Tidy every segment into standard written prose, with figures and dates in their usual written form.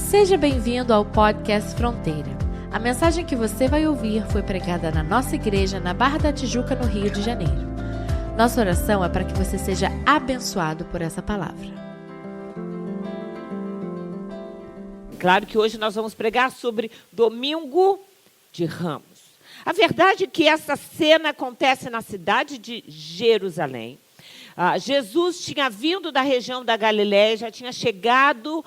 Seja bem-vindo ao podcast Fronteira. A mensagem que você vai ouvir foi pregada na nossa igreja na Barra da Tijuca, no Rio de Janeiro. Nossa oração é para que você seja abençoado por essa palavra. Claro que hoje nós vamos pregar sobre Domingo de Ramos. A verdade é que essa cena acontece na cidade de Jerusalém. Jesus tinha vindo da região da Galiléia, já tinha chegado,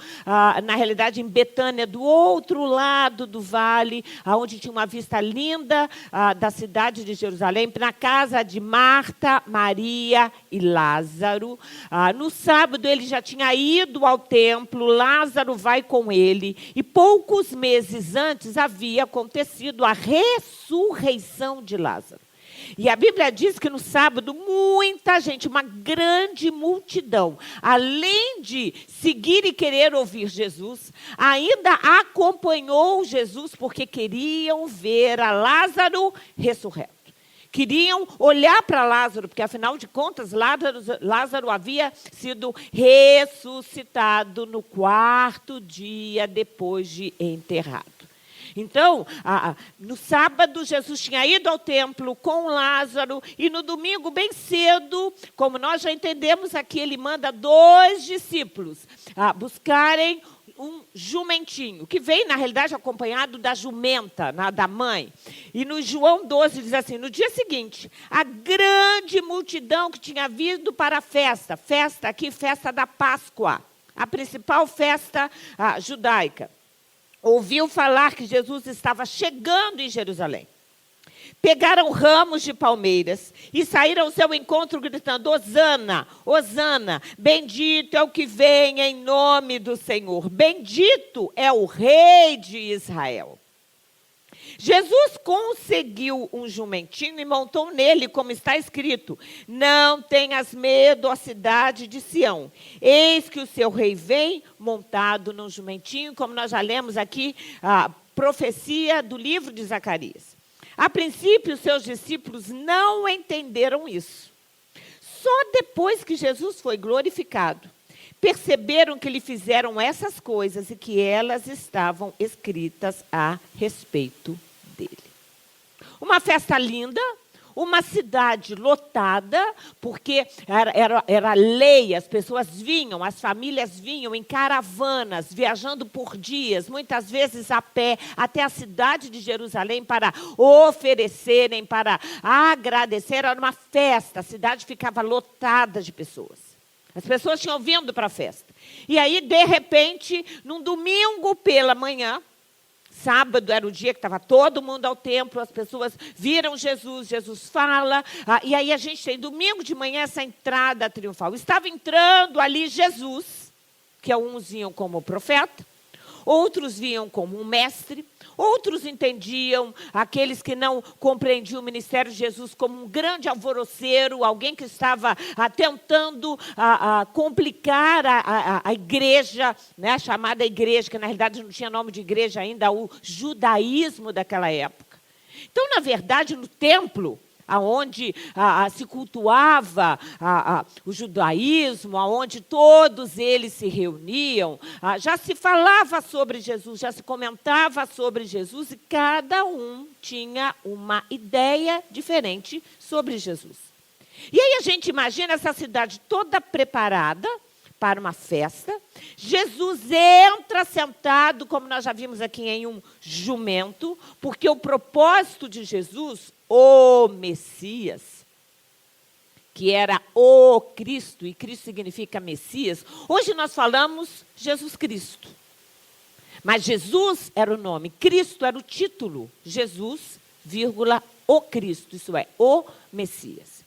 na realidade, em Betânia, do outro lado do vale, onde tinha uma vista linda da cidade de Jerusalém, na casa de Marta, Maria e Lázaro. No sábado, ele já tinha ido ao templo, Lázaro vai com ele, e poucos meses antes havia acontecido a ressurreição de Lázaro. E a Bíblia diz que no sábado, muita gente, uma grande multidão, além de seguir e querer ouvir Jesus, ainda acompanhou Jesus porque queriam ver a Lázaro ressurreto. Queriam olhar para Lázaro, porque afinal de contas, Lázaro havia sido ressuscitado no 4º dia depois de enterrado. Então, no sábado, Jesus tinha ido ao templo com Lázaro, e no domingo, bem cedo, como nós já entendemos aqui, ele manda 2 discípulos buscarem um jumentinho, que vem, na realidade, acompanhado da jumenta, da mãe. E no João 12 diz assim, no dia seguinte, a grande multidão que tinha vindo para a festa da Páscoa, a principal festa judaica, ouviu falar que Jesus estava chegando em Jerusalém. Pegaram ramos de palmeiras e saíram ao seu encontro gritando, Hosana, Hosana, bendito é o que vem em nome do Senhor, bendito é o Rei de Israel. Jesus conseguiu um jumentinho e montou nele, como está escrito, não tenhas medo, ó cidade de Sião, eis que o seu rei vem montado num jumentinho, como nós já lemos aqui, a profecia do livro de Zacarias. A princípio, os seus discípulos não entenderam isso. Só depois que Jesus foi glorificado, perceberam que lhe fizeram essas coisas e que elas estavam escritas a respeito dele. Uma festa linda, uma cidade lotada, porque era lei, as pessoas vinham, as famílias vinham em caravanas, viajando por dias, muitas vezes a pé, até a cidade de Jerusalém para oferecerem, para agradecer. Era uma festa, a cidade ficava lotada de pessoas. As pessoas tinham vindo para a festa. E aí, de repente, num domingo pela manhã, sábado era o dia que estava todo mundo ao templo, as pessoas viram Jesus, Jesus fala, e aí a gente tem domingo de manhã essa entrada triunfal. Estava entrando ali Jesus, que uns iam como profeta, outros vinham como um mestre, outros entendiam, aqueles que não compreendiam o ministério de Jesus como um grande alvoroceiro, alguém que estava tentando complicar a igreja, né, a chamada igreja, que na realidade não tinha nome de igreja ainda, o judaísmo daquela época. Então, na verdade, no templo, aonde se cultuava o judaísmo, aonde todos eles se reuniam, já se falava sobre Jesus, já se comentava sobre Jesus, e cada um tinha uma ideia diferente sobre Jesus. E aí a gente imagina essa cidade toda preparada para uma festa. Jesus entra sentado, como nós já vimos aqui, em um jumento, porque o propósito de Jesus, o Messias, que era o Cristo, e Cristo significa Messias, hoje nós falamos Jesus Cristo. Mas Jesus era o nome, Cristo era o título, Jesus, o Cristo, isso é, o Messias.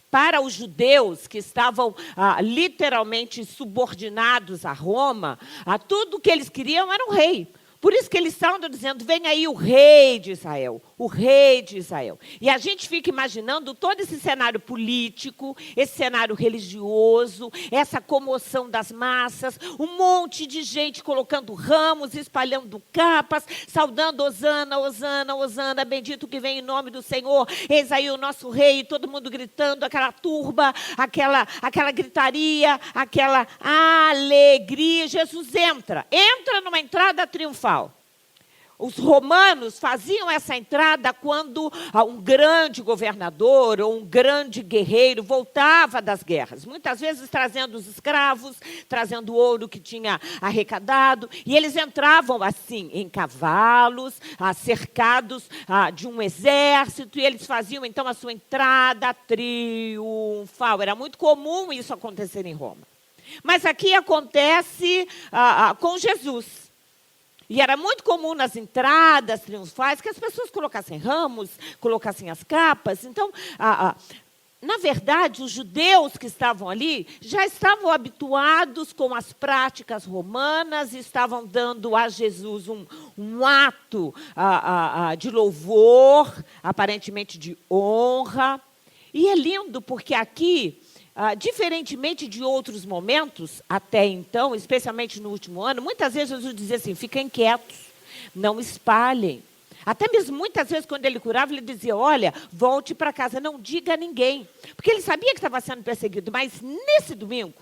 Para os judeus que estavam literalmente subordinados a Roma, tudo que eles queriam era um rei. Por isso que eles estavam dizendo, vem aí o rei de Israel, o rei de Israel. E a gente fica imaginando todo esse cenário político, esse cenário religioso, essa comoção das massas, um monte de gente colocando ramos, espalhando capas, saudando Hosana, Hosana, Hosana, bendito que vem em nome do Senhor, eis aí o nosso rei, e todo mundo gritando, aquela turba, aquela gritaria, aquela alegria. Jesus entra numa entrada triunfal. Os romanos faziam essa entrada quando um grande governador ou um grande guerreiro voltava das guerras. Muitas vezes trazendo os escravos, trazendo o ouro que tinha arrecadado. E eles entravam assim, em cavalos, cercados de um exército. E eles faziam então a sua entrada triunfal. Era muito comum isso acontecer em Roma. Mas aqui acontece com Jesus. E era muito comum nas entradas triunfais que as pessoas colocassem ramos, colocassem as capas. Então, na verdade, os judeus que estavam ali já estavam habituados com as práticas romanas e estavam dando a Jesus um ato de louvor, aparentemente de honra. E é lindo porque aqui, diferentemente de outros momentos, até então, especialmente no último ano, muitas vezes Jesus dizia assim, fiquem quietos, não espalhem. Até mesmo muitas vezes quando ele curava, ele dizia, olha, volte para casa, não diga a ninguém. Porque ele sabia que estava sendo perseguido, mas nesse domingo,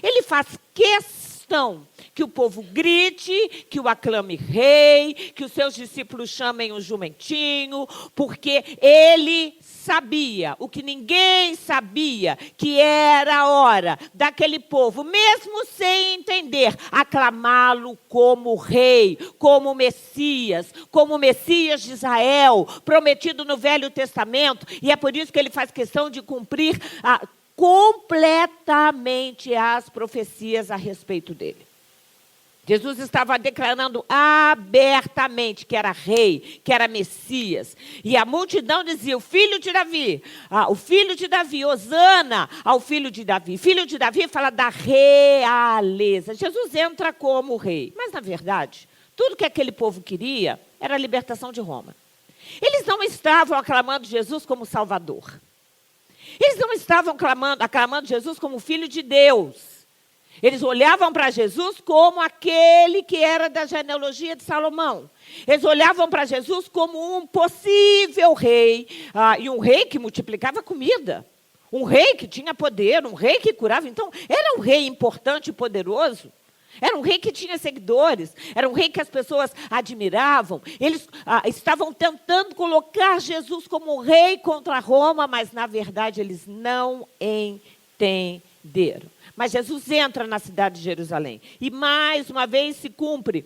ele faz questão que o povo grite, que o aclame rei, que os seus discípulos chamem o jumentinho, porque ele sabia, o que ninguém sabia, que era a hora daquele povo, mesmo sem entender, aclamá-lo como rei, como Messias de Israel, prometido no Velho Testamento, e é por isso que ele faz questão de cumprir completamente as profecias a respeito dele. Jesus estava declarando abertamente que era rei, que era Messias. E a multidão dizia, o filho de Davi, Hosana ao filho de Davi. Filho de Davi fala da realeza. Jesus entra como rei. Mas, na verdade, tudo que aquele povo queria era a libertação de Roma. Eles não estavam aclamando Jesus como Salvador. Eles não estavam aclamando Jesus como Filho de Deus. Eles olhavam para Jesus como aquele que era da genealogia de Salomão. Eles olhavam para Jesus como um possível rei, e um rei que multiplicava comida. Um rei que tinha poder, um rei que curava. Então, era um rei importante e poderoso. Era um rei que tinha seguidores, era um rei que as pessoas admiravam. Eles estavam tentando colocar Jesus como rei contra Roma, mas, na verdade, eles não entenderam. Mas Jesus entra na cidade de Jerusalém. E mais uma vez se cumpre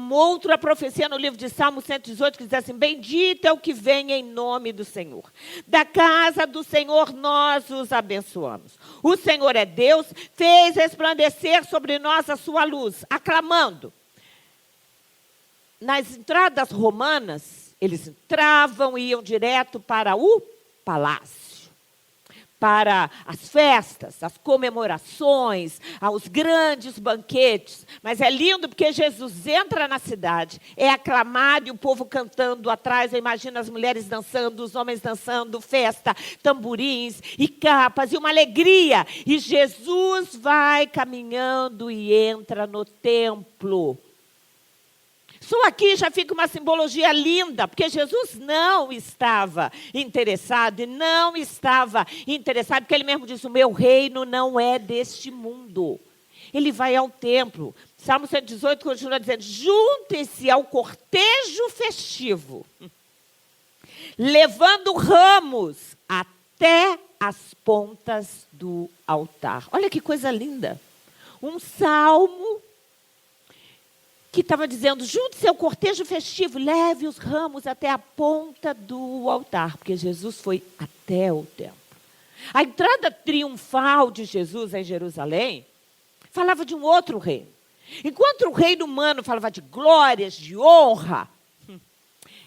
outra profecia no livro de Salmo 118, que diz assim, bendito é o que vem em nome do Senhor. Da casa do Senhor nós os abençoamos. O Senhor é Deus, fez resplandecer sobre nós a sua luz, aclamando. Nas entradas romanas, eles entravam e iam direto para o palácio. Para as festas, as comemorações, os grandes banquetes. Mas é lindo porque Jesus entra na cidade, é aclamado e o povo cantando atrás. Eu imagino as mulheres dançando, os homens dançando, festa, tamborins e capas e uma alegria. E Jesus vai caminhando e entra no templo. Só aqui já fica uma simbologia linda, porque Jesus não estava interessado, porque ele mesmo disse, o meu reino não é deste mundo. Ele vai ao templo. Salmo 118 continua dizendo, juntem-se ao cortejo festivo, levando ramos até as pontas do altar. Olha que coisa linda. Um salmo que estava dizendo, junte-se ao cortejo festivo, leve os ramos até a ponta do altar, porque Jesus foi até o templo. A entrada triunfal de Jesus em Jerusalém falava de um outro reino. Enquanto o reino humano falava de glórias, de honra,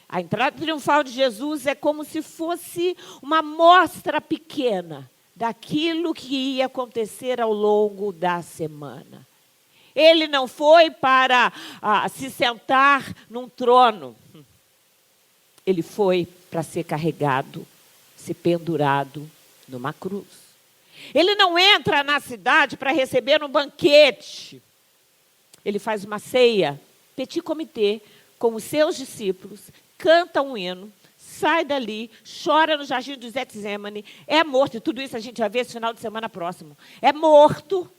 a entrada triunfal de Jesus é como se fosse uma amostra pequena daquilo que ia acontecer ao longo da semana. Ele não foi para se sentar num trono. ele foi para ser carregado, ser pendurado numa cruz. Ele não entra na cidade para receber um banquete. Ele faz uma ceia, petit comité, com os seus discípulos, canta um hino, sai dali, chora no jardim do Getsemane, é morto. E tudo isso a gente vai ver esse final de semana próximo. É morto,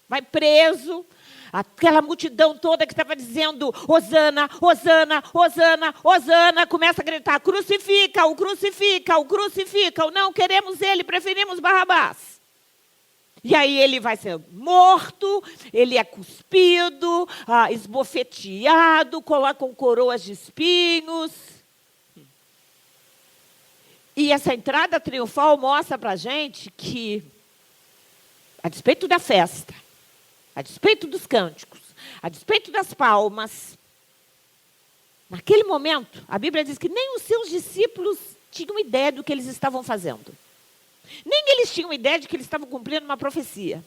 vai preso. Aquela multidão toda que estava dizendo, Hosana, Hosana, Hosana, Hosana, começa a gritar, crucifica, o crucifica, o crucifica, não queremos ele, preferimos Barrabás. E aí ele vai ser morto, ele é cuspido, esbofeteado, colocam coroas de espinhos. E essa entrada triunfal mostra para a gente que, a despeito da festa, a despeito dos cânticos, a despeito das palmas, naquele momento, a Bíblia diz que nem os seus discípulos tinham ideia do que eles estavam fazendo. Nem eles tinham ideia de que eles estavam cumprindo uma profecia.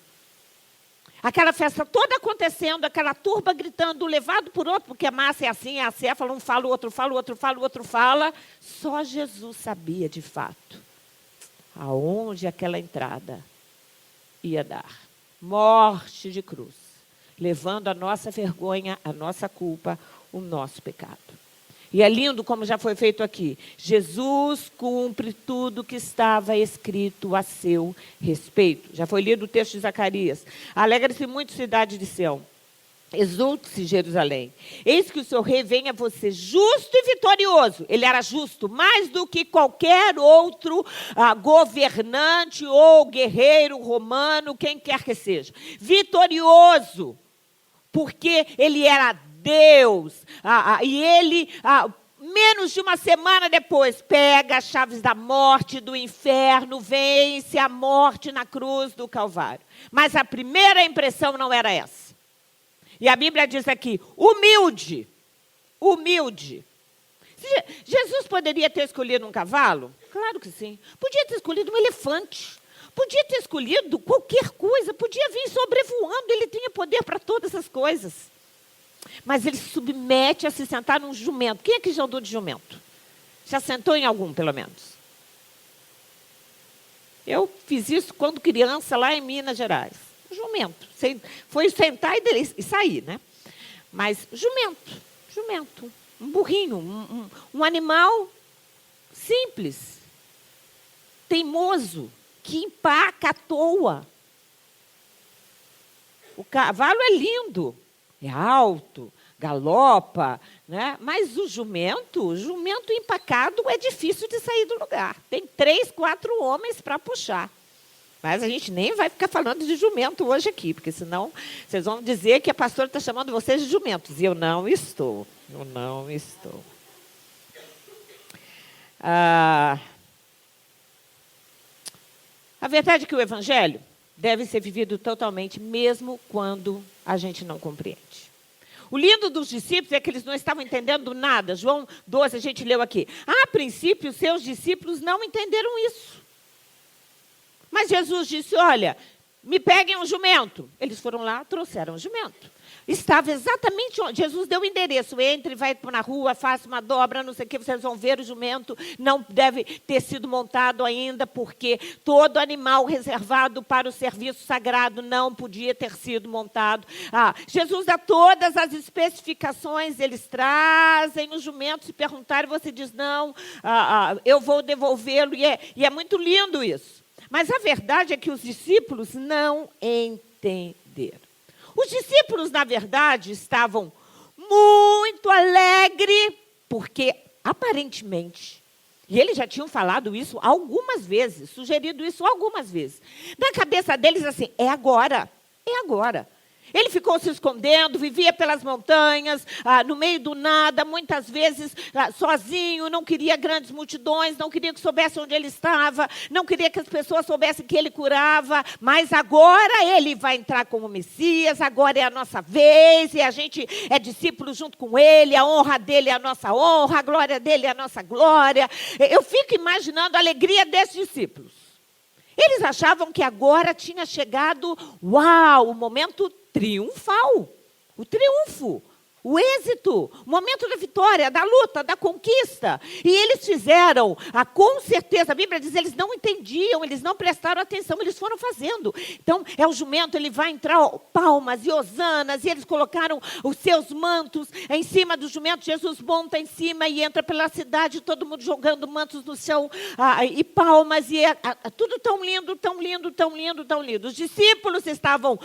Aquela festa toda acontecendo, aquela turba gritando, um levado por outro, porque a massa é assim, é acéfala, um fala, o outro fala, o outro fala, o outro fala. Só Jesus sabia, de fato, aonde aquela entrada ia dar. Morte de cruz, levando a nossa vergonha, a nossa culpa, o nosso pecado. E é lindo como já foi feito aqui. Jesus cumpre tudo que estava escrito a seu respeito. Já foi lido o texto de Zacarias. Alegra-se muito, cidade de Sião. Exulte-se, Jerusalém. Eis que o seu rei vem a você justo e vitorioso. Ele era justo mais do que qualquer outro governante ou guerreiro romano, quem quer que seja. Vitorioso, porque ele era Deus. E ele, menos de uma semana depois, pega as chaves da morte, do inferno, vence a morte na cruz do Calvário. Mas a primeira impressão não era essa. E a Bíblia diz aqui, humilde, humilde. Jesus poderia ter escolhido um cavalo? Claro que sim. Podia ter escolhido um elefante. Podia ter escolhido qualquer coisa. Podia vir sobrevoando. Ele tinha poder para todas as coisas. Mas ele se submete a se sentar num jumento. Quem é que já andou de jumento? Já sentou em algum, pelo menos? Eu fiz isso quando criança, lá em Minas Gerais. Jumento. Foi sentar e sair, né? Mas jumento, um burrinho, um animal simples, teimoso, que empaca à toa. O cavalo é lindo, é alto, galopa, né? Mas o jumento empacado é difícil de sair do lugar. Tem 3, 4 homens para puxar. Mas a gente nem vai ficar falando de jumento hoje aqui, porque senão vocês vão dizer que a pastora está chamando vocês de jumentos. E eu não estou. A verdade é que o evangelho deve ser vivido totalmente, mesmo quando a gente não compreende. O lindo dos discípulos é que eles não estavam entendendo nada. João 12, a gente leu aqui. A princípio, seus discípulos não entenderam isso. Mas Jesus disse, olha, me peguem um jumento. Eles foram lá, trouxeram um jumento. Estava exatamente onde Jesus deu o endereço. Entre, vai na rua, faça uma dobra, não sei o que, vocês vão ver o jumento. Não deve ter sido montado ainda, porque todo animal reservado para o serviço sagrado não podia ter sido montado. Jesus dá todas as especificações, eles trazem o jumento, se perguntarem, você diz, não, eu vou devolvê-lo. E é muito lindo isso. Mas a verdade é que os discípulos não entenderam. Os discípulos, na verdade, estavam muito alegres, porque, aparentemente, e eles já tinham falado isso algumas vezes, sugerido isso algumas vezes. Na cabeça deles, assim, é agora. Ele ficou se escondendo, vivia pelas montanhas, no meio do nada, muitas vezes sozinho, não queria grandes multidões, não queria que soubesse onde ele estava, não queria que as pessoas soubessem que ele curava, mas agora ele vai entrar como Messias, agora é a nossa vez, e a gente é discípulo junto com ele, a honra dele é a nossa honra, a glória dele é a nossa glória. Eu fico imaginando a alegria desses discípulos. Eles achavam que agora tinha chegado, o momento triunfal, o triunfo, o êxito, o momento da vitória, da luta, da conquista. E eles fizeram, com certeza, a Bíblia diz, eles não entendiam, eles não prestaram atenção, eles foram fazendo. Então, o jumento, ele vai entrar, palmas e hosanas, e eles colocaram os seus mantos em cima do jumento. Jesus monta em cima e entra pela cidade, todo mundo jogando mantos no chão, e palmas, e tudo tão lindo, tão lindo, tão lindo, tão lindo. Os discípulos estavam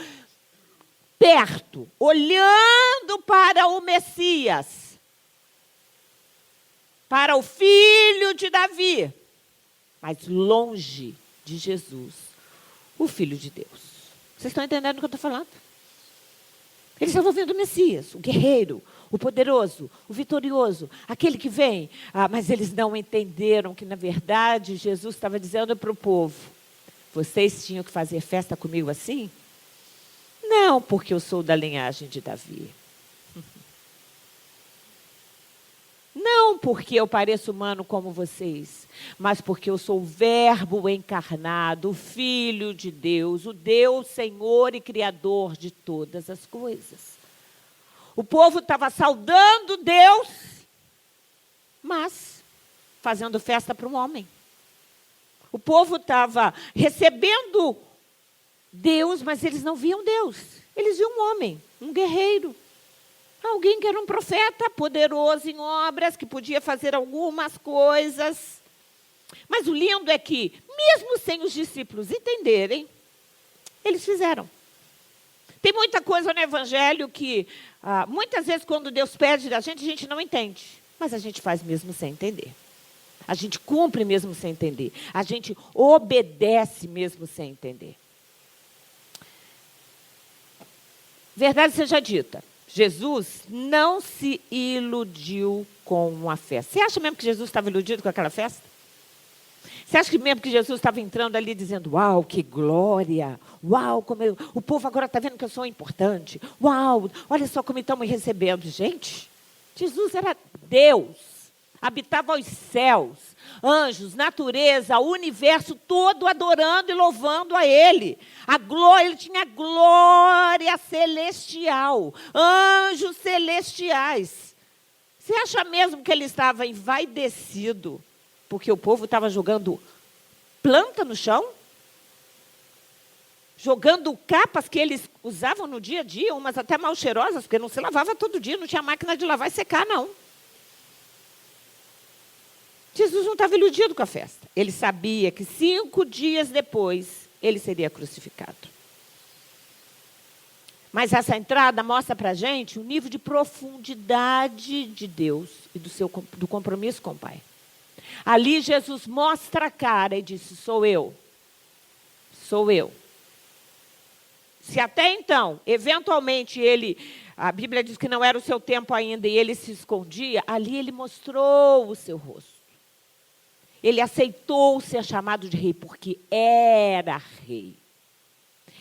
perto, olhando para o Messias, para o filho de Davi, mas longe de Jesus, o Filho de Deus. Vocês estão entendendo o que eu estou falando? Eles estavam vendo o Messias, o guerreiro, o poderoso, o vitorioso, aquele que vem. Mas eles não entenderam que, na verdade, Jesus estava dizendo para o povo, vocês tinham que fazer festa comigo assim? Não, porque eu sou da linhagem de Davi. Não porque eu pareço humano como vocês, mas porque eu sou o Verbo encarnado, o Filho de Deus, o Deus Senhor e Criador de todas as coisas. O povo estava saudando Deus, mas fazendo festa para um homem. O povo estava recebendo Deus, mas eles não viam Deus. Eles viam um homem, um guerreiro. Alguém que era um profeta, poderoso em obras, que podia fazer algumas coisas. Mas o lindo é que, mesmo sem os discípulos entenderem, eles fizeram. Tem muita coisa no Evangelho que, muitas vezes, quando Deus pede da gente, a gente não entende. Mas a gente faz mesmo sem entender. A gente cumpre mesmo sem entender. A gente obedece mesmo sem entender. Verdade seja dita, Jesus não se iludiu com a festa. Você acha mesmo que Jesus estava iludido com aquela festa? Você acha que mesmo que Jesus estava entrando ali dizendo, uau, que glória, uau, como o povo agora está vendo que eu sou importante, uau, olha só como estão me recebendo. Gente, Jesus era Deus, habitava os céus, anjos, natureza, o universo todo adorando e louvando a Ele. A glória, Ele tinha glória celestial, anjos celestiais. Você acha mesmo que Ele estava envaidecido porque o povo estava jogando planta no chão? Jogando capas que eles usavam no dia a dia, umas até mal cheirosas, porque não se lavava todo dia, não tinha máquina de lavar e secar, não. Jesus não estava iludido com a festa. Ele sabia que 5 dias depois, ele seria crucificado. Mas essa entrada mostra para a gente o nível de profundidade de Deus e do compromisso com o Pai. Ali Jesus mostra a cara e disse, sou eu. Sou eu. Se até então, eventualmente, a Bíblia diz que não era o seu tempo ainda e ele se escondia, ali ele mostrou o seu rosto. Ele aceitou ser chamado de rei porque era rei.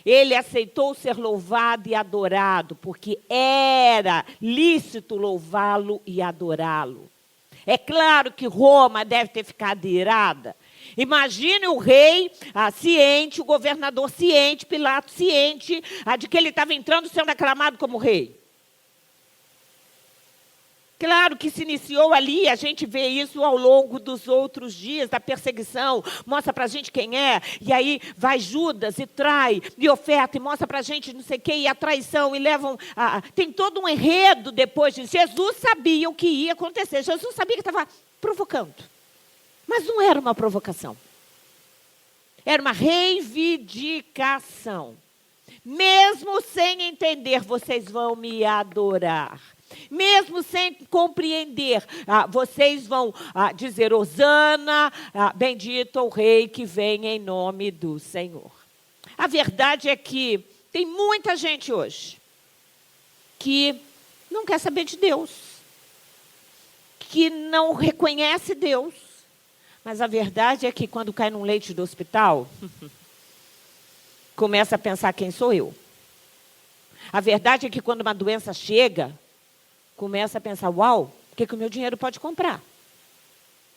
Ele aceitou ser louvado e adorado porque era lícito louvá-lo e adorá-lo. É claro que Roma deve ter ficado irada. Imagine o rei ciente, o governador ciente, Pilatos ciente de que ele estava entrando sendo aclamado como rei. Claro que se iniciou ali, a gente vê isso ao longo dos outros dias da perseguição, mostra para a gente quem é, e aí vai Judas e trai, e oferta, e mostra para a gente não sei o quê, e a traição, e levam... tem todo um enredo depois disso. Jesus sabia o que ia acontecer, Jesus sabia que estava provocando, mas não era uma provocação, era uma reivindicação. Mesmo sem entender, vocês vão me adorar. Mesmo sem compreender, vocês vão dizer, Hosana, bendito o rei que vem em nome do Senhor. A verdade é que tem muita gente hoje que não quer saber de Deus, que não reconhece Deus. Mas a verdade é que quando cai num leito do hospital, começa a pensar quem sou eu. A verdade é que quando uma doença chega, começa a pensar, uau, o que o meu dinheiro pode comprar?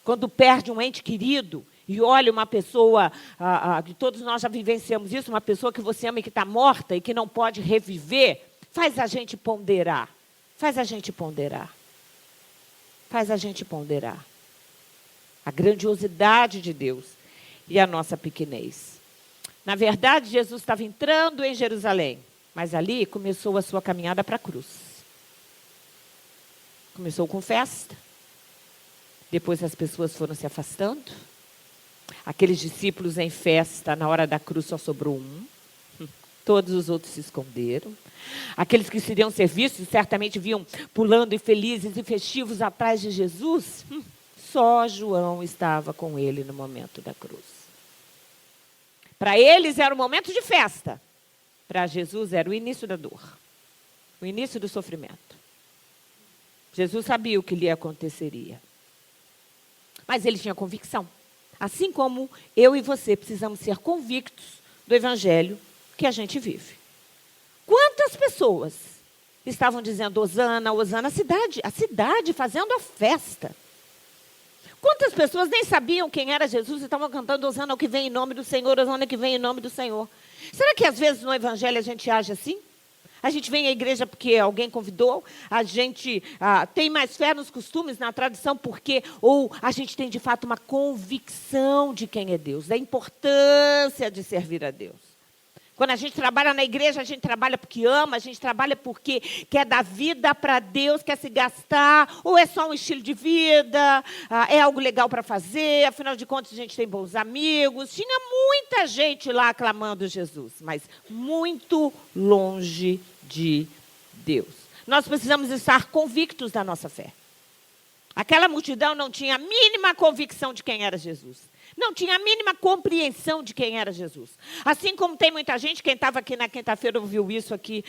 Quando perde um ente querido e olha uma pessoa, que todos nós já vivenciamos isso, uma pessoa que você ama e que está morta e que não pode reviver, faz a gente ponderar. faz a gente ponderar. Faz a gente ponderar a grandiosidade de Deus e a nossa pequenez. Na verdade, Jesus estava entrando em Jerusalém, mas ali começou a sua caminhada para a cruz. Começou com festa, depois as pessoas foram se afastando. Aqueles discípulos em festa, na hora da cruz só sobrou um. Todos os outros se esconderam. Aqueles que seriam ser vistos, certamente vinham pulando e felizes e festivos atrás de Jesus. Só João estava com ele no momento da cruz. Para eles era um momento de festa. Para Jesus era o início da dor. O início do sofrimento. Jesus sabia o que lhe aconteceria. Mas ele tinha convicção. Assim como eu e você precisamos ser convictos do evangelho que a gente vive. Quantas pessoas estavam dizendo Hosana, Hosana, a cidade fazendo a festa. Quantas pessoas nem sabiam quem era Jesus e estavam cantando Hosana o que vem em nome do Senhor, Hosana que vem em nome do Senhor. Será que às vezes no evangelho a gente age assim? A gente vem à igreja porque alguém convidou, a gente tem mais fé nos costumes, na tradição, ou a gente tem de fato uma convicção de quem é Deus, da importância de servir a Deus. Quando a gente trabalha na igreja, a gente trabalha porque ama, a gente trabalha porque quer dar vida para Deus, quer se gastar, ou é só um estilo de vida, é algo legal para fazer, afinal de contas a gente tem bons amigos. Tinha muita gente lá aclamando Jesus, mas muito longe de Deus. Nós precisamos estar convictos da nossa fé. Aquela multidão não tinha a mínima convicção de quem era Jesus. Não tinha a mínima compreensão de quem era Jesus. Assim como tem muita gente, quem estava aqui na quinta-feira ouviu isso aqui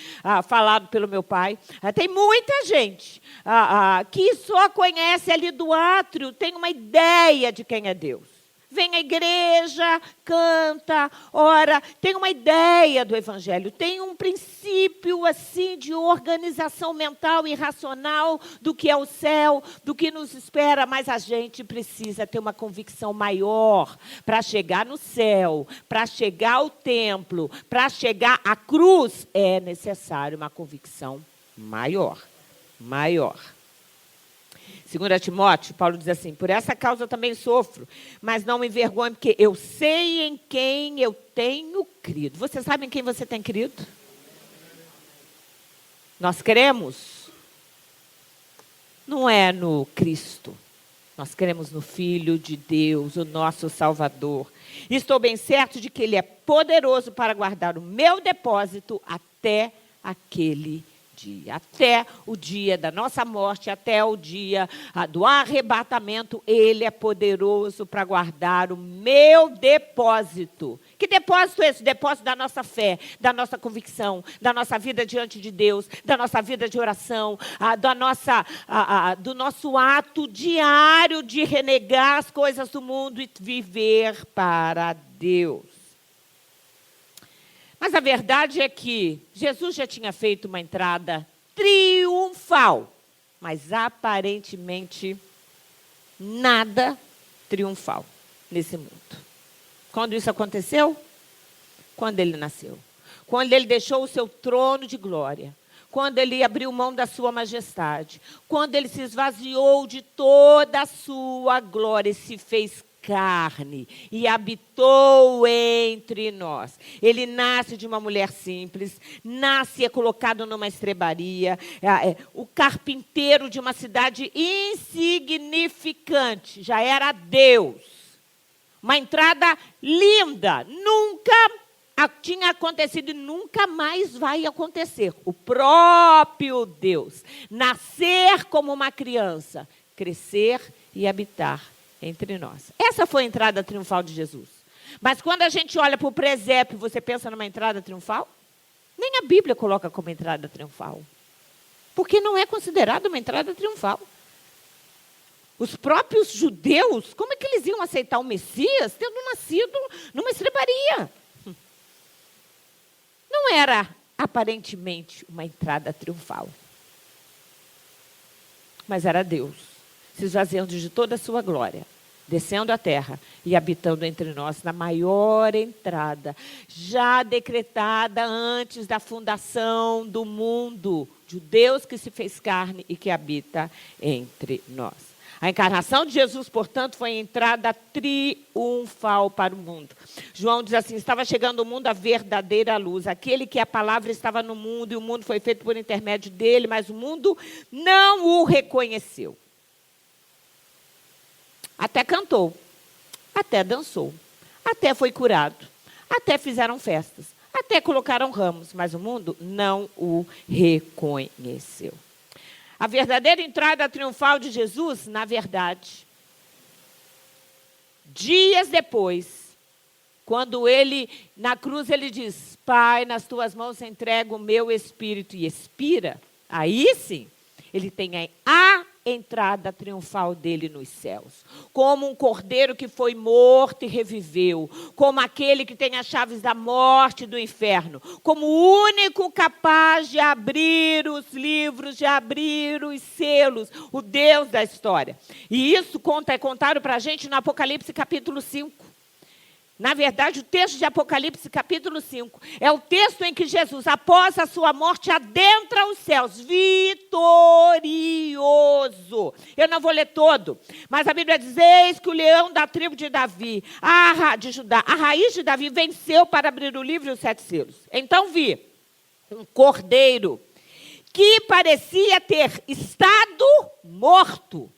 falado pelo meu pai. Tem muita gente que só conhece ali do átrio, tem uma ideia de quem é Deus. Vem à igreja, canta, ora, tem uma ideia do evangelho, tem um princípio assim de organização mental e racional do que é o céu, do que nos espera, mas a gente precisa ter uma convicção maior para chegar no céu, para chegar ao templo, para chegar à cruz, é necessário uma convicção maior. 2 Timóteo, Paulo diz assim, por essa causa eu também sofro, mas não me envergonho, porque eu sei em quem eu tenho crido. Você sabe em quem você tem crido? Nós cremos, não é no Cristo, nós cremos no Filho de Deus, o nosso Salvador. E estou bem certo de que Ele é poderoso para guardar o meu depósito até aquele dia. Até o dia da nossa morte, até o dia do arrebatamento, Ele é poderoso para guardar o meu depósito. Que depósito é esse? Depósito da nossa fé, da nossa convicção, da nossa vida diante de Deus, da nossa vida de oração, do nosso ato diário de renegar as coisas do mundo e viver para Deus. Mas a verdade é que Jesus já tinha feito uma entrada triunfal, mas aparentemente nada triunfal nesse mundo. Quando isso aconteceu? Quando ele nasceu. Quando ele deixou o seu trono de glória. Quando ele abriu mão da sua majestade. Quando ele se esvaziou de toda a sua glória e se fez carne e habitou entre nós. Ele nasce de uma mulher simples, nasce e é colocado numa estrebaria, o carpinteiro de uma cidade insignificante, já era Deus. Uma entrada linda, nunca tinha acontecido e nunca mais vai acontecer. O próprio Deus, nascer como uma criança, crescer e habitar entre nós. Essa foi a entrada triunfal de Jesus. Mas quando a gente olha para o presépio, você pensa numa entrada triunfal? Nem a Bíblia coloca como entrada triunfal. Porque não é considerada uma entrada triunfal. Os próprios judeus, como é que eles iam aceitar o Messias tendo nascido numa estrebaria? Não era aparentemente uma entrada triunfal. Mas era Deus, se esvaziando de toda a sua glória, descendo à terra e habitando entre nós na maior entrada, já decretada antes da fundação do mundo, de Deus que se fez carne e que habita entre nós. A encarnação de Jesus, portanto, foi a entrada triunfal para o mundo. João diz assim: estava chegando ao mundo a verdadeira luz, aquele que a palavra estava no mundo e o mundo foi feito por intermédio dele, mas o mundo não o reconheceu. Até cantou, até dançou, até foi curado, até fizeram festas, até colocaram ramos, mas o mundo não o reconheceu. A verdadeira entrada triunfal de Jesus, na verdade, dias depois, quando ele, na cruz, ele diz: Pai, nas tuas mãos entrego o meu espírito, e expira, aí sim, ele tem a entrada triunfal dele nos céus. Como um cordeiro que foi morto e reviveu. Como aquele que tem as chaves da morte e do inferno. Como o único capaz de abrir os livros, de abrir os selos. O Deus da história. E isso é contado para a gente no Apocalipse capítulo 5. Na verdade, o texto de Apocalipse, capítulo 5, é o texto em que Jesus, após a sua morte, adentra os céus, vitorioso. Eu não vou ler todo, mas a Bíblia diz: eis que o leão da tribo de Davi, de Judá, a raiz de Davi, venceu para abrir o livro e os 7 selos. Então vi um cordeiro que parecia ter estado morto.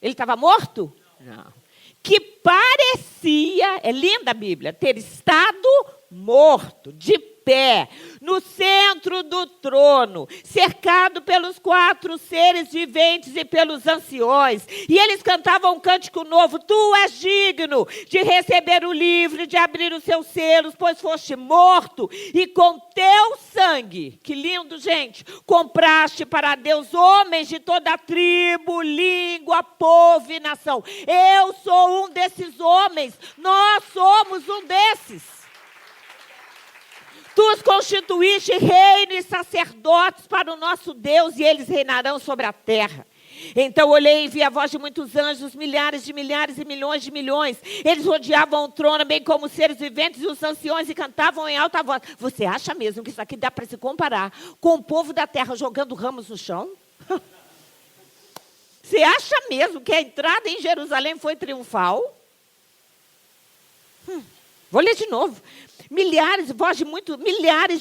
Ele estava morto? Não. Que parecia, é linda a Bíblia, ter estado morto, de pé, no centro do trono, cercado pelos 4 seres viventes e pelos anciões. E eles cantavam um cântico novo: tu és digno de receber o livro, de abrir os seus selos, pois foste morto, e com teu sangue, que lindo, gente, compraste para Deus homens de toda a tribo, língua, povo e nação. Eu sou um desses homens, nós somos um desses. Tu os constituíste reino e sacerdotes para o nosso Deus, e eles reinarão sobre a terra. Então olhei e vi a voz de muitos anjos, milhares de milhares e milhões de milhões. Eles rodeavam o trono, bem como os seres viventes e os anciões, e cantavam em alta voz. Você acha mesmo que isso aqui dá para se comparar com o povo da terra jogando ramos no chão? Você acha mesmo que a entrada em Jerusalém foi triunfal? Vou ler de novo. Milhares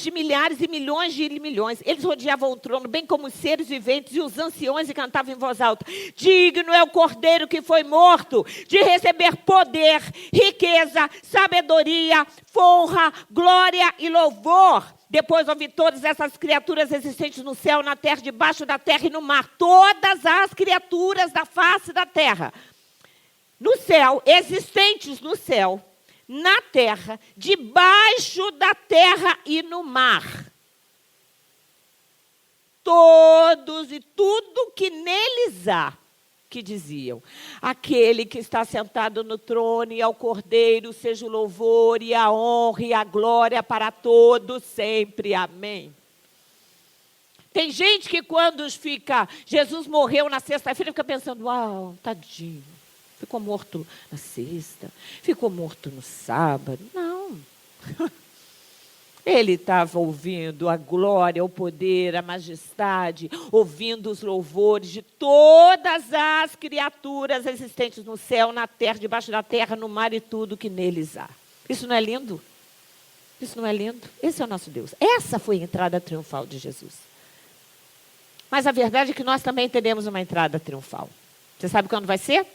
de milhares e milhões de milhões. Eles rodeavam o trono, bem como os seres viventes e os anciões, e cantavam em voz alta: digno é o cordeiro que foi morto de receber poder, riqueza, sabedoria, honra, glória e louvor. Depois ouvi todas essas criaturas existentes no céu, na terra, debaixo da terra e no mar. Todas as criaturas da face da terra. No céu, existentes no céu, na terra, debaixo da terra e no mar. Todos e tudo que neles há, que diziam: aquele que está sentado no trono e ao Cordeiro, seja o louvor e a honra e a glória para todos sempre. Amém. Tem gente que quando Jesus morreu na sexta-feira, fica pensando: uau, tadinho. Ficou morto na sexta, ficou morto no sábado. Não. Ele estava ouvindo a glória, o poder, a majestade, ouvindo os louvores de todas as criaturas existentes no céu, na terra, debaixo da terra, no mar e tudo que neles há. Isso não é lindo? Isso não é lindo? Esse é o nosso Deus. Essa foi a entrada triunfal de Jesus. Mas a verdade é que nós também teremos uma entrada triunfal. Você sabe quando vai ser?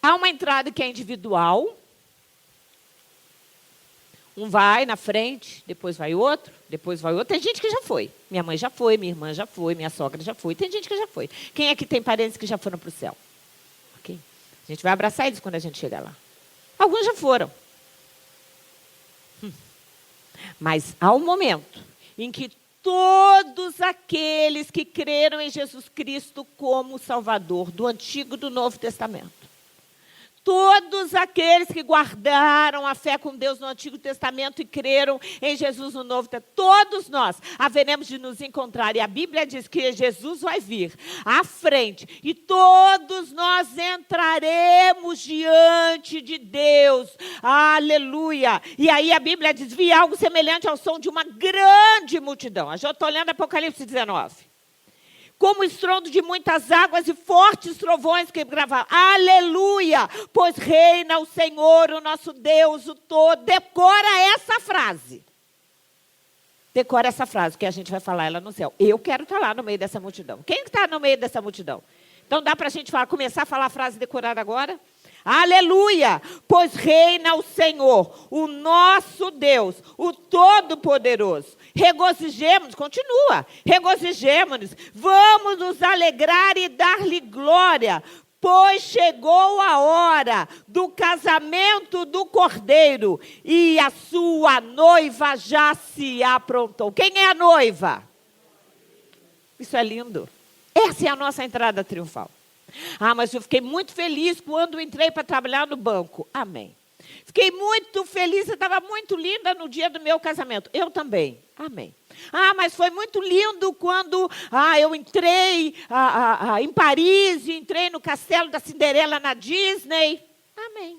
Há uma entrada que é individual. Um vai na frente, depois vai outro, depois vai outro. Tem gente que já foi. Minha mãe já foi, minha irmã já foi, minha sogra já foi. Tem gente que já foi. Quem é que tem parentes que já foram para o céu? Okay. A gente vai abraçar eles quando a gente chegar lá. Alguns já foram. Mas há um momento em que todos aqueles que creram em Jesus Cristo como Salvador, do Antigo e do Novo Testamento, Todos aqueles que guardaram a fé com Deus no Antigo Testamento e creram em Jesus no Novo Testamento, todos nós haveremos de nos encontrar. E a Bíblia diz que Jesus vai vir à frente e todos nós entraremos diante de Deus. Aleluia! E aí a Bíblia diz, vi algo semelhante ao som de uma grande multidão. Eu estou lendo Apocalipse 19. Como estrondo de muitas águas e fortes trovões que gravavam. Aleluia! Pois reina o Senhor, o nosso Deus, o todo. Decora essa frase. Decora essa frase, que a gente vai falar ela no céu. Eu quero estar lá no meio dessa multidão. Quem está no meio dessa multidão? Então dá para a gente começar a falar a frase decorada agora? Aleluia! Pois reina o Senhor, o nosso Deus, o Todo-Poderoso. Regozijemos, continua, regozijemos-nos, vamos nos alegrar e dar-lhe glória, pois chegou a hora do casamento do Cordeiro e a sua noiva já se aprontou. Quem é a noiva? Isso é lindo. Essa é a nossa entrada triunfal. Mas eu fiquei muito feliz quando entrei para trabalhar no banco. Amém. Fiquei muito feliz, você estava muito linda no dia do meu casamento. Eu também. Amém. Mas foi muito lindo quando eu entrei em Paris, e entrei no castelo da Cinderela na Disney. Amém.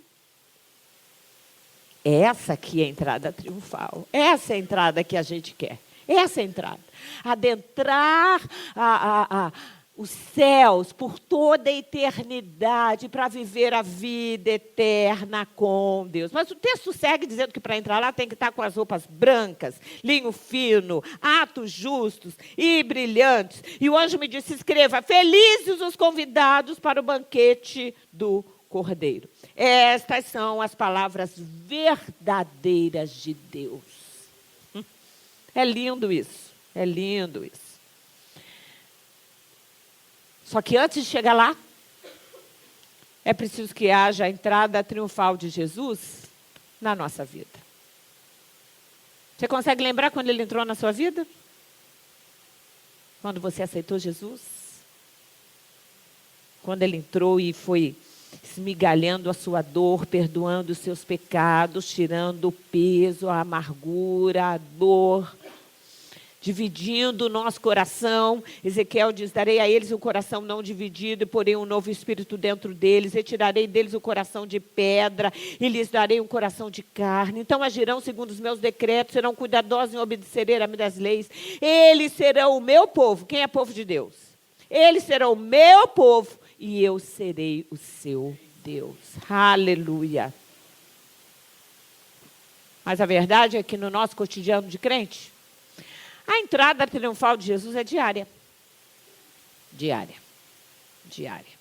Essa aqui é a entrada triunfal. Essa é a entrada que a gente quer. Essa é a entrada. Adentrar os céus por toda a eternidade, para viver a vida eterna com Deus. Mas o texto segue dizendo que para entrar lá tem que estar com as roupas brancas, linho fino, atos justos e brilhantes. E o anjo me disse, escreva, felizes os convidados para o banquete do Cordeiro. Estas são as palavras verdadeiras de Deus. É lindo isso, é lindo isso. Só que antes de chegar lá, é preciso que haja a entrada triunfal de Jesus na nossa vida. Você consegue lembrar quando ele entrou na sua vida? Quando você aceitou Jesus? Quando ele entrou e foi esmigalhando a sua dor, perdoando os seus pecados, tirando o peso, a amargura, a dor, dividindo o nosso coração. Ezequiel diz, darei a eles um coração não dividido, e porém um novo espírito dentro deles, retirarei deles o coração de pedra, e lhes darei um coração de carne. Então agirão segundo os meus decretos, serão cuidadosos em obedecer a minhas leis. Eles serão o meu povo. Quem é povo de Deus? Eles serão o meu povo, e eu serei o seu Deus. Aleluia. Mas a verdade é que no nosso cotidiano de crente, a entrada triunfal de Jesus é diária. Diária. Diária.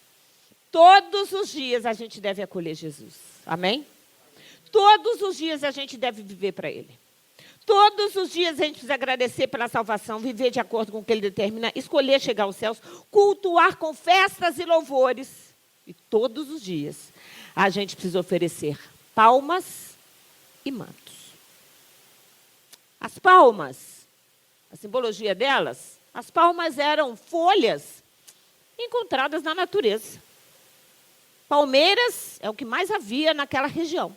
Todos os dias a gente deve acolher Jesus. Amém? Todos os dias a gente deve viver para Ele. Todos os dias a gente precisa agradecer pela salvação, viver de acordo com o que Ele determina, escolher chegar aos céus, cultuar com festas e louvores. E todos os dias a gente precisa oferecer palmas e mantos. As palmas, a simbologia delas, as palmas eram folhas encontradas na natureza. Palmeiras é o que mais havia naquela região.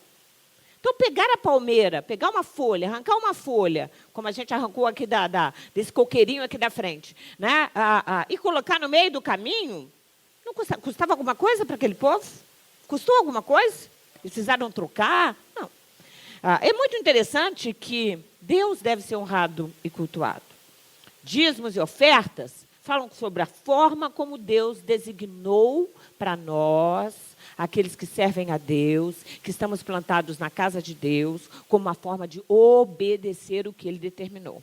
Então, pegar a palmeira, pegar uma folha, arrancar uma folha, como a gente arrancou aqui desse coqueirinho aqui da frente, né? E colocar no meio do caminho, não custava alguma coisa para aquele povo? Custou alguma coisa? Eles precisaram trocar? Não. É muito interessante que Deus deve ser honrado e cultuado. Dízimos e ofertas falam sobre a forma como Deus designou para nós, aqueles que servem a Deus, que estamos plantados na casa de Deus, como uma forma de obedecer o que Ele determinou.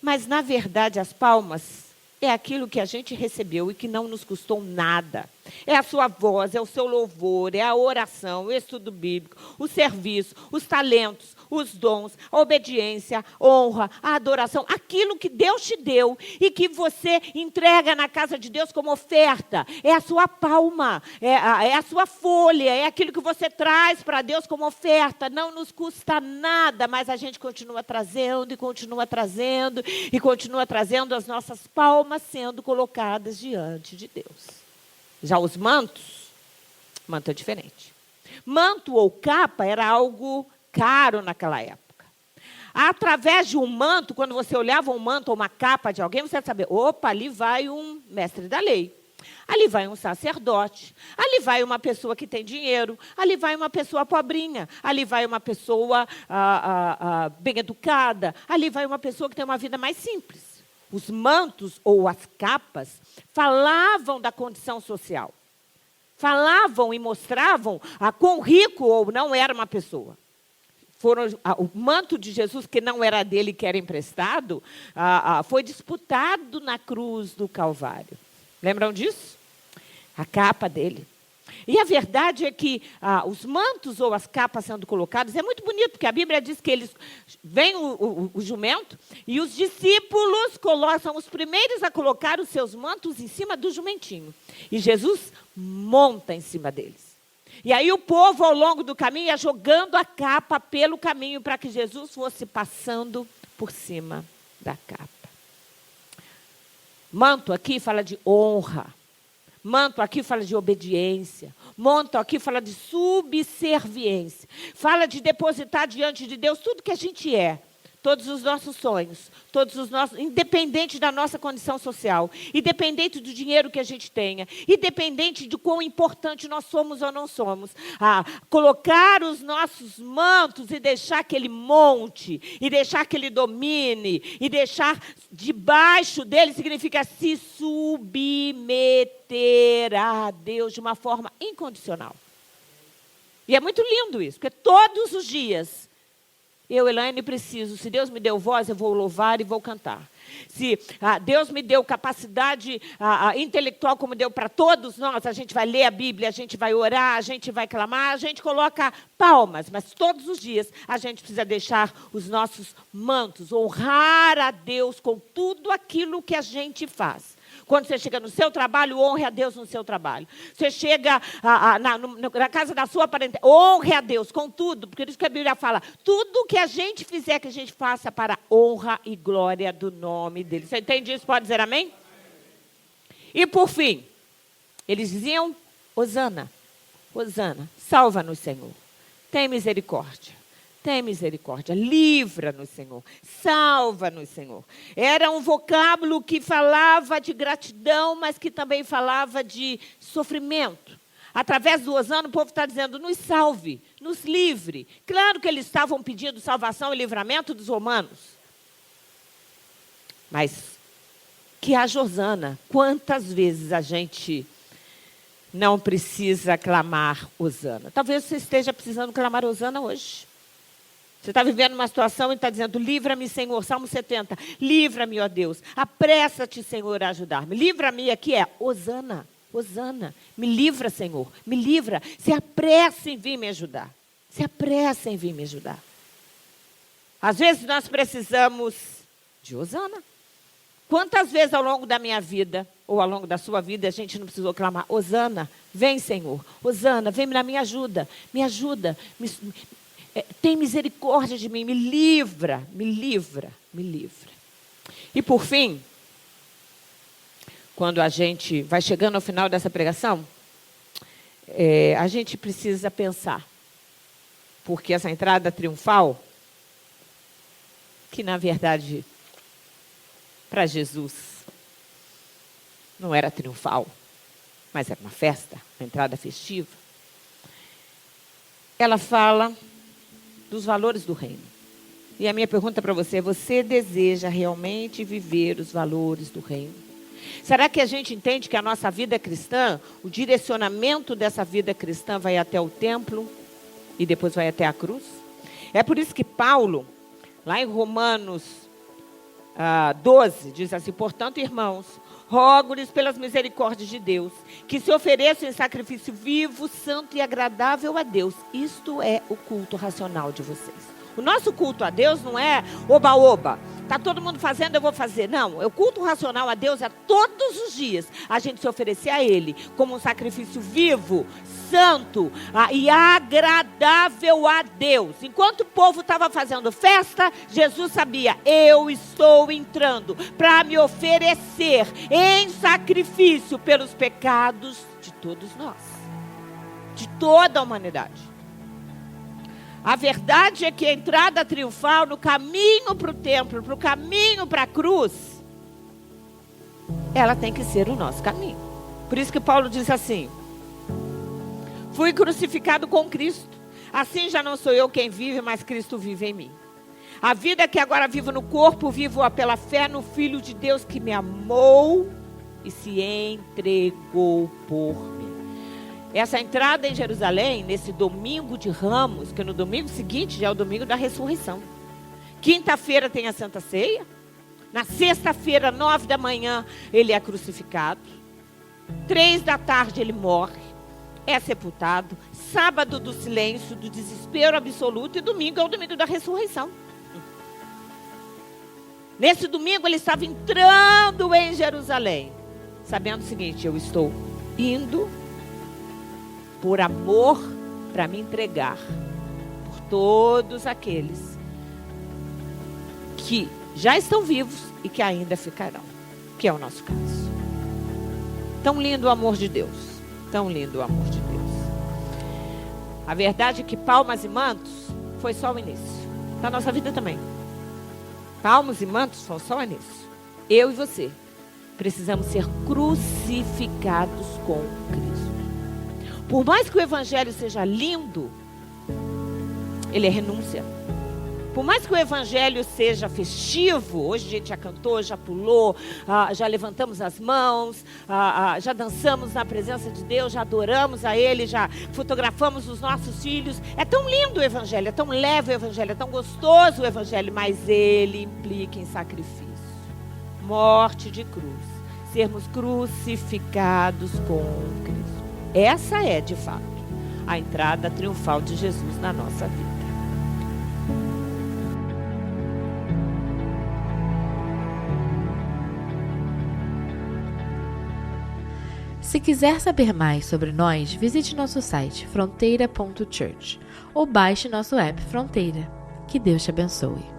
Mas, na verdade, as palmas é aquilo que a gente recebeu e que não nos custou nada. É a sua voz, é o seu louvor, é a oração, o estudo bíblico, o serviço, os talentos, os dons, a obediência, a honra, a adoração, aquilo que Deus te deu e que você entrega na casa de Deus como oferta. É a sua palma, é a sua folha, é aquilo que você traz para Deus como oferta. Não nos custa nada, mas a gente continua trazendo e continua trazendo e continua trazendo as nossas palmas sendo colocadas diante de Deus. Já os mantos, manto é diferente. Manto ou capa era algo caro naquela época. Através de um manto, quando você olhava um manto ou uma capa de alguém, você ia saber, opa, ali vai um mestre da lei. Ali vai um sacerdote, ali vai uma pessoa que tem dinheiro, ali vai uma pessoa pobrinha, ali vai uma pessoa bem educada, ali vai uma pessoa que tem uma vida mais simples. Os mantos ou as capas falavam da condição social. Falavam e mostravam quão rico ou não era uma pessoa. O manto de Jesus, que não era dele, que era emprestado, foi disputado na cruz do Calvário. Lembram disso? A capa dele. E a verdade é que os mantos ou as capas sendo colocadas, é muito bonito, porque a Bíblia diz que eles vem o jumento e os discípulos são os primeiros a colocar os seus mantos em cima do jumentinho. E Jesus monta em cima deles. E aí o povo, ao longo do caminho, ia jogando a capa pelo caminho para que Jesus fosse passando por cima da capa. Manto aqui fala de honra. Manto aqui fala de obediência. Manto aqui fala de subserviência. Fala de depositar diante de Deus tudo que a gente é. Todos os nossos sonhos, independente da nossa condição social, independente do dinheiro que a gente tenha, independente de quão importante nós somos ou não somos, colocar os nossos mantos e deixar que ele monte, e deixar que ele domine, e deixar debaixo dele significa se submeter a Deus de uma forma incondicional. E é muito lindo isso, porque todos os dias eu, Elaine, preciso. Se Deus me deu voz, eu vou louvar e vou cantar. Se Deus me deu capacidade intelectual, como deu para todos nós, a gente vai ler a Bíblia, a gente vai orar, a gente vai clamar, a gente coloca palmas. Mas todos os dias a gente precisa deixar os nossos mantos, honrar a Deus com tudo aquilo que a gente faz. Quando você chega no seu trabalho, honre a Deus no seu trabalho. Você chega na casa da sua parentela, honre a Deus com tudo. Porque isso que a Bíblia fala, tudo que a gente fizer, que a gente faça para honra e glória do nome dele. Você entende isso? Pode dizer amém? E por fim, eles diziam, Hosana, Hosana, salva-nos, Senhor. Tem misericórdia. Tem misericórdia, livra-nos, Senhor, salva-nos, Senhor. Era um vocábulo que falava de gratidão, mas que também falava de sofrimento. Através do Hosana, o povo está dizendo, nos salve, nos livre. Claro que eles estavam pedindo salvação e livramento dos romanos. Mas que haja Hosana. Quantas vezes a gente não precisa clamar Hosana? Talvez você esteja precisando clamar Hosana hoje. Você está vivendo uma situação e está dizendo, livra-me, Senhor, Salmo 70, livra-me, ó Deus, apressa-te, Senhor, a ajudar-me. Livra-me aqui é, Hosana, Hosana, me livra, Senhor, me livra, se apressa em vir me ajudar, se apressa em vir me ajudar. Às vezes nós precisamos de Hosana. Quantas vezes ao longo da minha vida, ou ao longo da sua vida, a gente não precisou clamar, Hosana, vem, Senhor, Hosana, vem na minha ajuda, tem misericórdia de mim, me livra, me livra, me livra. E por fim, quando a gente vai chegando ao final dessa pregação, a gente precisa pensar, porque essa entrada triunfal, que na verdade, para Jesus, não era triunfal, mas era uma festa, uma entrada festiva, ela fala dos valores do reino. E a minha pergunta para você é, você deseja realmente viver os valores do reino? Será que a gente entende que a nossa vida cristã, o direcionamento dessa vida cristã vai até o templo e depois vai até a cruz? É por isso que Paulo, lá em Romanos 12, diz assim, portanto, irmãos, rogo-lhes pelas misericórdias de Deus, que se ofereçam em sacrifício vivo, santo e agradável a Deus. Isto é o culto racional de vocês. O nosso culto a Deus não é oba-oba. Está todo mundo fazendo, eu vou fazer. Não, o culto racional a Deus é todos os dias a gente se oferecer a Ele como um sacrifício vivo, santo e agradável a Deus. Enquanto o povo estava fazendo festa, Jesus sabia, eu estou entrando para me oferecer em sacrifício pelos pecados de todos nós. de toda a humanidade. A verdade é que a entrada triunfal no caminho para o templo, para o caminho para a cruz, ela tem que ser o nosso caminho. Por isso que Paulo diz assim: fui crucificado com Cristo, assim já não sou eu quem vive, mas Cristo vive em mim. A vida que agora vivo no corpo, vivo-a pela fé no Filho de Deus que me amou e se entregou por mim. Essa entrada em Jerusalém, nesse domingo de Ramos, que no domingo seguinte já é o domingo da ressurreição. Quinta-feira tem a Santa Ceia. Na sexta-feira, 9 da manhã, ele é crucificado. 3 da tarde ele morre, é sepultado. Sábado do silêncio, do desespero absoluto, e domingo é o domingo da ressurreição. Nesse domingo ele estava entrando em Jerusalém, sabendo o seguinte: eu estou indo por amor, para me entregar por todos aqueles que já estão vivos e que ainda ficarão, que é o nosso caso. Tão lindo o amor de Deus, tão lindo o amor de Deus. A verdade é que palmas e mantos foi só o início da nossa vida também. Palmas e mantos foi só o início. Eu e você precisamos ser crucificados com Cristo. Por mais que o evangelho seja lindo, ele é renúncia. Por mais que o evangelho seja festivo, hoje a gente já cantou, já pulou, já levantamos as mãos, já dançamos na presença de Deus, já adoramos a Ele, já fotografamos os nossos filhos. É tão lindo o evangelho, é tão leve o evangelho, é tão gostoso o evangelho, mas ele implica em sacrifício, morte de cruz, sermos crucificados com Cristo. Essa é, de fato, a entrada triunfal de Jesus na nossa vida. Se quiser saber mais sobre nós, visite nosso site fronteira.church ou baixe nosso app Fronteira. Que Deus te abençoe.